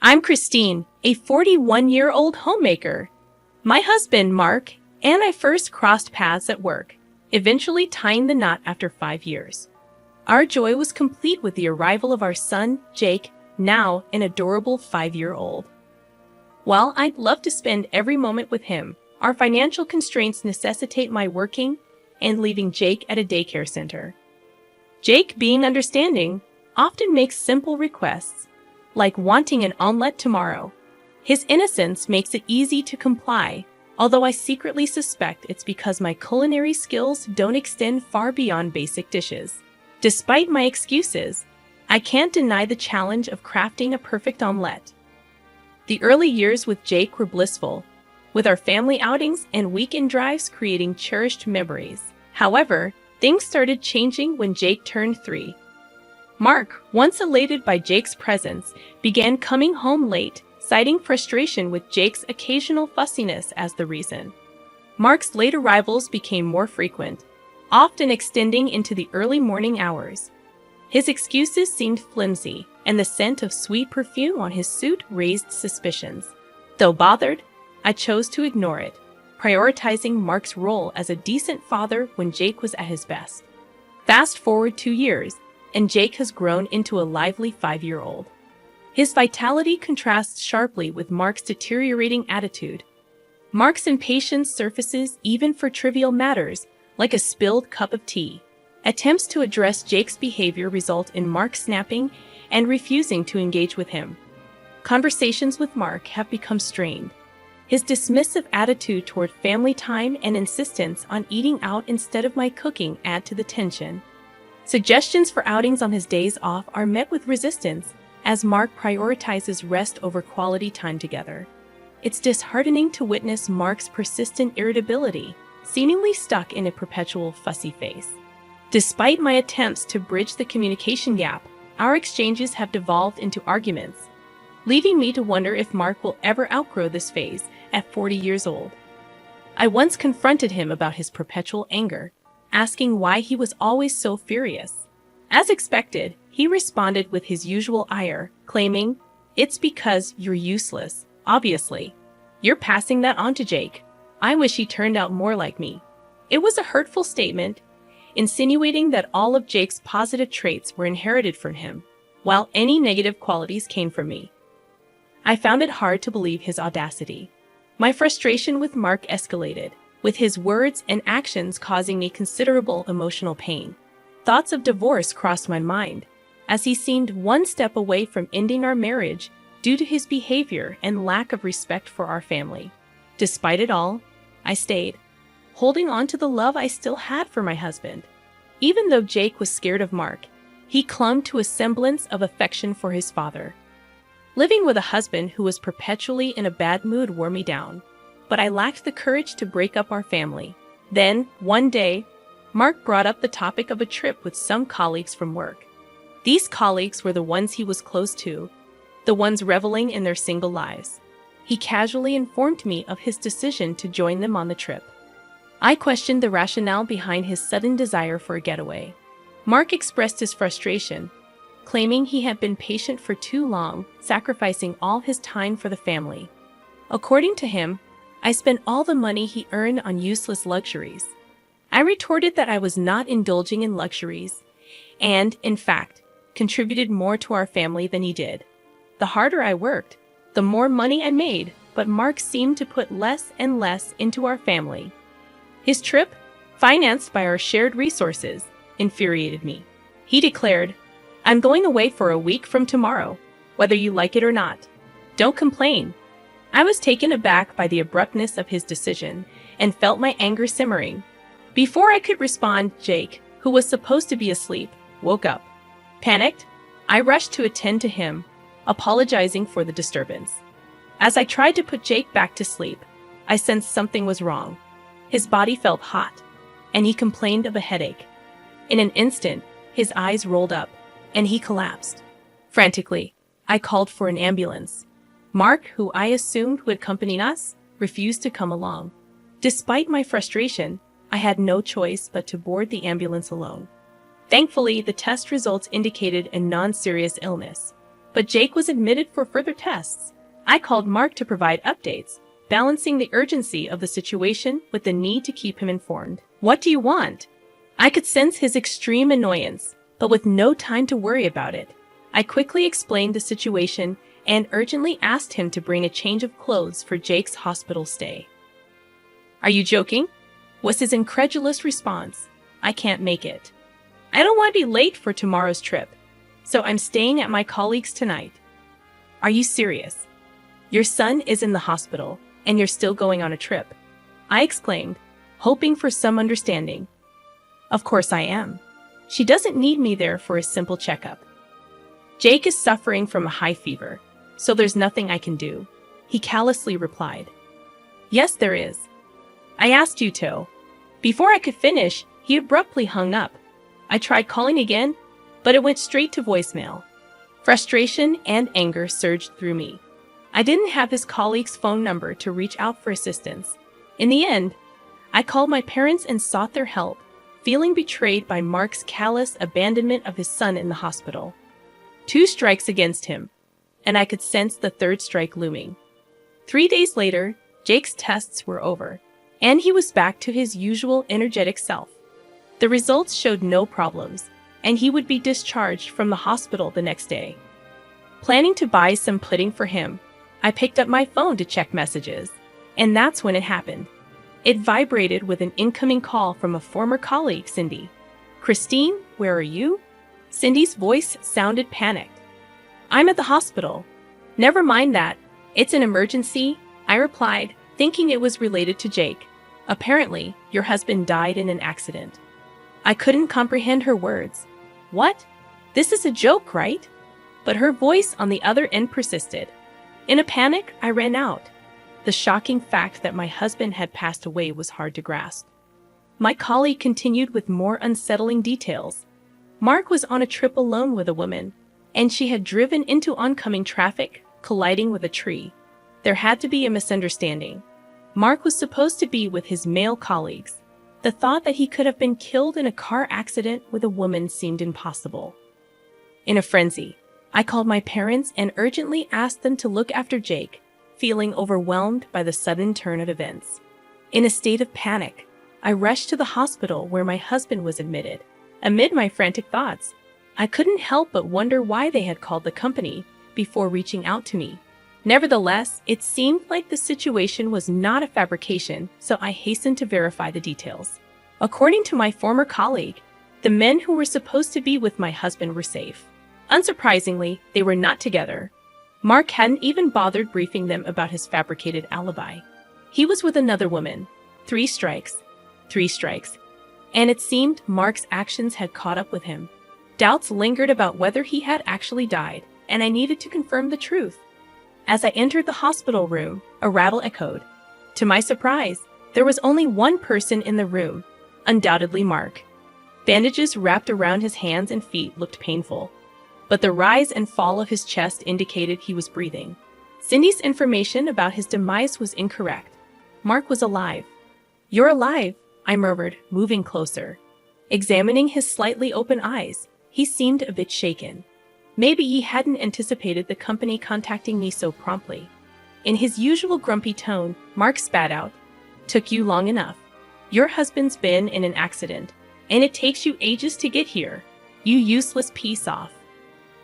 I'm Christine, a 41-year-old homemaker. My husband, Mark, and I first crossed paths at work, eventually tying the knot after 5 years. Our joy was complete with the arrival of our son, Jake, now an adorable 5-year-old. While I'd love to spend every moment with him, our financial constraints necessitate my working and leaving Jake at a daycare center. Jake, being understanding, often makes simple requests, like wanting an omelette tomorrow. His innocence makes it easy to comply, although I secretly suspect it's because my culinary skills don't extend far beyond basic dishes. Despite my excuses, I can't deny the challenge of crafting a perfect omelette. The early years with Jake were blissful, with our family outings and weekend drives creating cherished memories. However, things started changing when Jake turned 3. Mark, once elated by Jake's presence, began coming home late, citing frustration with Jake's occasional fussiness as the reason. Mark's late arrivals became more frequent, often extending into the early morning hours. His excuses seemed flimsy, and the scent of sweet perfume on his suit raised suspicions. Though bothered, I chose to ignore it, prioritizing Mark's role as a decent father when Jake was at his best. Fast forward 2 years, and Jake has grown into a lively 5-year-old. His vitality contrasts sharply with Mark's deteriorating attitude. Mark's impatience surfaces even for trivial matters, like a spilled cup of tea. Attempts to address Jake's behavior result in Mark snapping and refusing to engage with him. Conversations with Mark have become strained. His dismissive attitude toward family time and insistence on eating out instead of my cooking add to the tension. Suggestions for outings on his days off are met with resistance, as Mark prioritizes rest over quality time together. It's disheartening to witness Mark's persistent irritability, seemingly stuck in a perpetual fussy face. Despite my attempts to bridge the communication gap, our exchanges have devolved into arguments, leaving me to wonder if Mark will ever outgrow this phase at 40 years old. I once confronted him about his perpetual anger, asking why he was always so furious. As expected, he responded with his usual ire, claiming, "It's because you're useless, obviously. You're passing that on to Jake. I wish he turned out more like me." It was a hurtful statement, insinuating that all of Jake's positive traits were inherited from him, while any negative qualities came from me. I found it hard to believe his audacity. My frustration with Mark escalated, with his words and actions causing me considerable emotional pain. Thoughts of divorce crossed my mind, as he seemed one step away from ending our marriage due to his behavior and lack of respect for our family. Despite it all, I stayed, holding on to the love I still had for my husband. Even though Jake was scared of Mark, he clung to a semblance of affection for his father. Living with a husband who was perpetually in a bad mood wore me down, but I lacked the courage to break up our family. Then, one day, Mark brought up the topic of a trip with some colleagues from work. These colleagues were the ones he was close to, the ones reveling in their single lives. He casually informed me of his decision to join them on the trip. I questioned the rationale behind his sudden desire for a getaway. Mark expressed his frustration, claiming he had been patient for too long, sacrificing all his time for the family. According to him, I spent all the money he earned on useless luxuries. I retorted that I was not indulging in luxuries, and, in fact, contributed more to our family than he did. The harder I worked, the more money I made, but Mark seemed to put less and less into our family. His trip, financed by our shared resources, infuriated me. He declared, "I'm going away for a week from tomorrow, whether you like it or not. Don't complain." I was taken aback by the abruptness of his decision and felt my anger simmering. Before I could respond, Jake, who was supposed to be asleep, woke up. Panicked, I rushed to attend to him, apologizing for the disturbance. As I tried to put Jake back to sleep, I sensed something was wrong. His body felt hot, and he complained of a headache. In an instant, his eyes rolled up, and he collapsed. Frantically, I called for an ambulance. Mark, who I assumed would accompany us, refused to come along. Despite my frustration, I had no choice but to board the ambulance alone. Thankfully, the test results indicated a non-serious illness. but Jake was admitted for further tests. I called Mark to provide updates, balancing the urgency of the situation with the need to keep him informed. "What do you want?" I could sense his extreme annoyance, but with no time to worry about it. I quickly explained the situation and urgently asked him to bring a change of clothes for Jake's hospital stay. "Are you joking?" was his incredulous response. "I can't make it. I don't want to be late for tomorrow's trip, so I'm staying at my colleague's tonight." "Are you serious? Your son is in the hospital, and you're still going on a trip?" I exclaimed, hoping for some understanding. "Of course I am. She doesn't need me there for a simple checkup. Jake is suffering from a high fever, so there's nothing I can do," he callously replied. "Yes, there is. I asked you to." Before I could finish, he abruptly hung up. I tried calling again, but it went straight to voicemail. Frustration and anger surged through me. I didn't have his colleague's phone number to reach out for assistance. In the end, I called my parents and sought their help, feeling betrayed by Mark's callous abandonment of his son in the hospital. 2 strikes against him, and I could sense the 3rd strike looming. 3 days later, Jake's tests were over, and he was back to his usual energetic self. The results showed no problems, and he would be discharged from the hospital the next day. Planning to buy some pudding for him, I picked up my phone to check messages, and that's when it happened. It vibrated with an incoming call from a former colleague, Cindy. "Christine, where are you?" Cindy's voice sounded panicked. "I'm at the hospital." "Never mind that. It's an emergency," I replied, thinking it was related to Jake. "Apparently, your husband died in an accident." I couldn't comprehend her words. "What? This is a joke, right?" But her voice on the other end persisted. In a panic, I ran out. The shocking fact that my husband had passed away was hard to grasp. My colleague continued with more unsettling details. Mark was on a trip alone with a woman, and she had driven into oncoming traffic, colliding with a tree. There had to be a misunderstanding. Mark was supposed to be with his male colleagues. The thought that he could have been killed in a car accident with a woman seemed impossible. In a frenzy, I called my parents and urgently asked them to look after Jake, feeling overwhelmed by the sudden turn of events. In a state of panic, I rushed to the hospital where my husband was admitted. Amid my frantic thoughts, I couldn't help but wonder why they had called the company before reaching out to me. Nevertheless, it seemed like the situation was not a fabrication, so I hastened to verify the details. According to my former colleague, the men who were supposed to be with my husband were safe. Unsurprisingly, they were not together. Mark hadn't even bothered briefing them about his fabricated alibi. He was with another woman. 3 strikes. 3 strikes. And it seemed Mark's actions had caught up with him. Doubts lingered about whether he had actually died, and I needed to confirm the truth. As I entered the hospital room, a rattle echoed. To my surprise, there was only one person in the room, undoubtedly Mark. Bandages wrapped around his hands and feet looked painful, but the rise and fall of his chest indicated he was breathing. Cindy's information about his demise was incorrect. Mark was alive. "You're alive," I murmured, moving closer. Examining his slightly open eyes, he seemed a bit shaken. Maybe he hadn't anticipated the company contacting me so promptly. In his usual grumpy tone, Mark spat out, "Took you long enough. Your husband's been in an accident, and it takes you ages to get here. You useless piece off."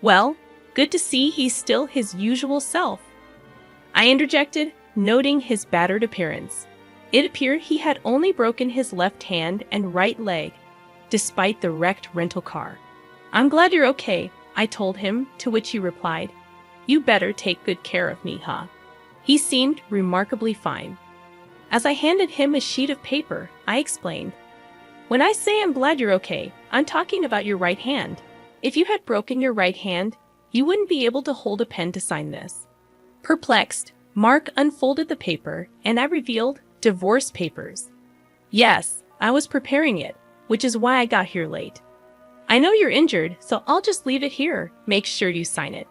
"Well, good to see he's still his usual self," I interjected, noting his battered appearance. It appeared he had only broken his left hand and right leg, despite the wrecked rental car. "I'm glad you're okay," I told him, to which he replied, "You better take good care of me, huh?" He seemed remarkably fine. As I handed him a sheet of paper, I explained, "When I say I'm glad you're okay, I'm talking about your right hand. If you had broken your right hand, you wouldn't be able to hold a pen to sign this." Perplexed, Mark unfolded the paper, and I revealed divorce papers. "Yes, I was preparing it, which is why I got here late. I know you're injured, so I'll just leave it here. Make sure you sign it."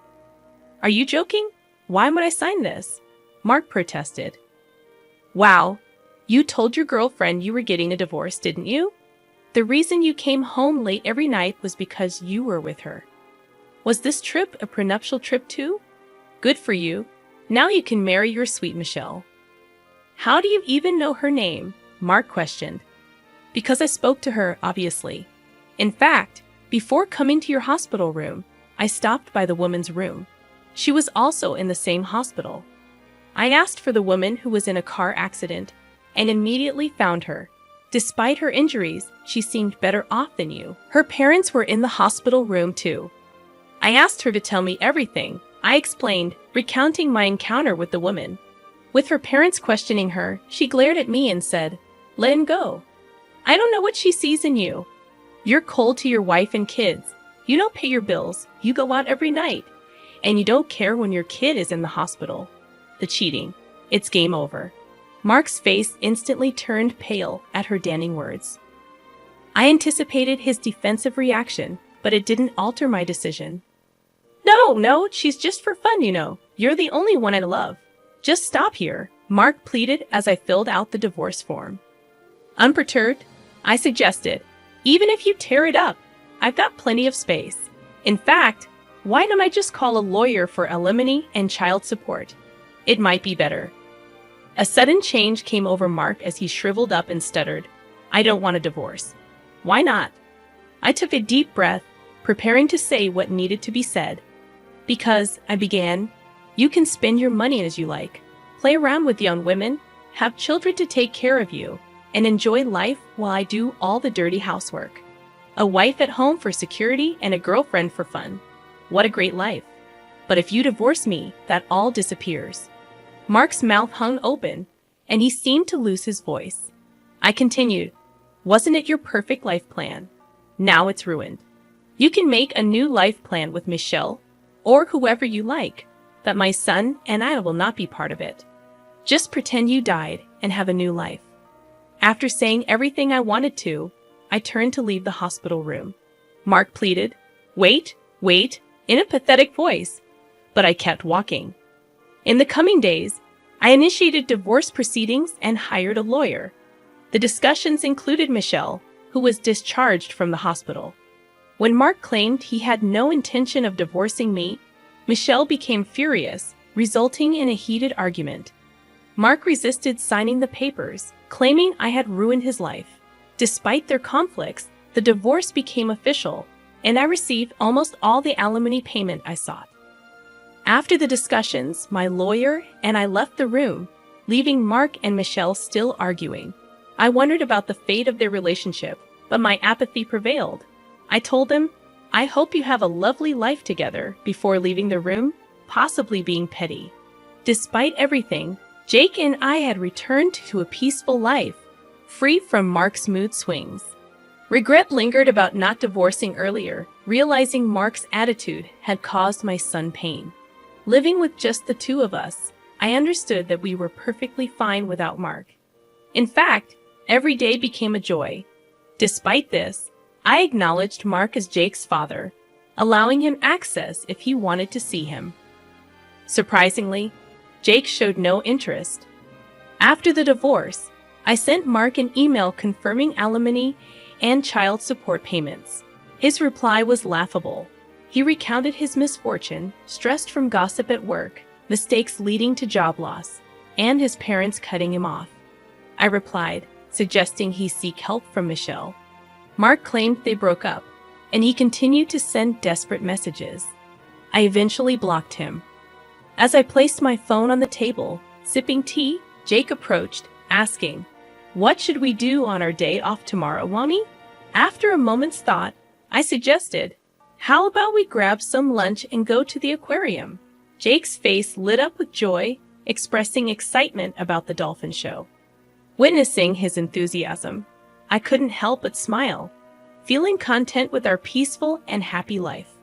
"Are you joking? Why would I sign this?" Mark protested. "Wow, you told your girlfriend you were getting a divorce, didn't you? The reason you came home late every night was because you were with her." Was this trip a prenuptial trip too? Good for you. Now you can marry your sweet Michelle. How do you even know her name? Mark questioned. Because I spoke to her, obviously. In fact, before coming to your hospital room, I stopped by the woman's room. She was also in the same hospital. I asked for the woman who was in a car accident and immediately found her. Despite her injuries, she seemed better off than you. Her parents were in the hospital room too. I asked her to tell me everything. I explained, recounting my encounter with the woman. With her parents questioning her, she glared at me and said, "Let him go. I don't know what she sees in you. You're cold to your wife and kids. You don't pay your bills. You go out every night. And you don't care when your kid is in the hospital. The cheating. It's game over." Mark's face instantly turned pale at her damning words. I anticipated his defensive reaction, but it didn't alter my decision. No, she's just for fun, you know. You're the only one I love. Just stop here, Mark pleaded as I filled out the divorce form. Unperturbed, I suggested, even if you tear it up, I've got plenty of space. In fact, why don't I just call a lawyer for alimony and child support? It might be better. A sudden change came over Mark as he shriveled up and stuttered, "I don't want a divorce." "Why not?" I took a deep breath, preparing to say what needed to be said. "Because," I began, "you can spend your money as you like, play around with young women, have children to take care of you, and enjoy life while I do all the dirty housework. A wife at home for security and a girlfriend for fun. What a great life. But if you divorce me, that all disappears." Mark's mouth hung open, and he seemed to lose his voice. I continued, "Wasn't it your perfect life plan? Now it's ruined. You can make a new life plan with Michelle, or whoever you like, but my son and I will not be part of it. Just pretend you died and have a new life." After saying everything I wanted to, I turned to leave the hospital room. Mark pleaded, wait, in a pathetic voice, but I kept walking. In the coming days, I initiated divorce proceedings and hired a lawyer. The discussions included Michelle, who was discharged from the hospital. When Mark claimed he had no intention of divorcing me, Michelle became furious, resulting in a heated argument. Mark resisted signing the papers, claiming I had ruined his life. Despite their conflicts, the divorce became official, and I received almost all the alimony payment I sought. After the discussions, my lawyer and I left the room, leaving Mark and Michelle still arguing. I wondered about the fate of their relationship, but my apathy prevailed. I told them, "I hope you have a lovely life together," before leaving the room, possibly being petty. Despite everything, Jake and I had returned to a peaceful life, free from Mark's mood swings. Regret lingered about not divorcing earlier, realizing Mark's attitude had caused my son pain. Living with just the two of us, I understood that we were perfectly fine without Mark. In fact, every day became a joy. Despite this, I acknowledged Mark as Jake's father, allowing him access if he wanted to see him. Surprisingly, Jake showed no interest. After the divorce, I sent Mark an email confirming alimony and child support payments. His reply was laughable. He recounted his misfortune, stressed from gossip at work, mistakes leading to job loss, and his parents cutting him off. I replied, suggesting he seek help from Michelle. Mark claimed they broke up, and he continued to send desperate messages. I eventually blocked him. As I placed my phone on the table, sipping tea, Jake approached, asking, "What should we do on our day off tomorrow, Mommy?" After a moment's thought, I suggested, "How about we grab some lunch and go to the aquarium?" Jake's face lit up with joy, expressing excitement about the dolphin show. Witnessing his enthusiasm, I couldn't help but smile, feeling content with our peaceful and happy life.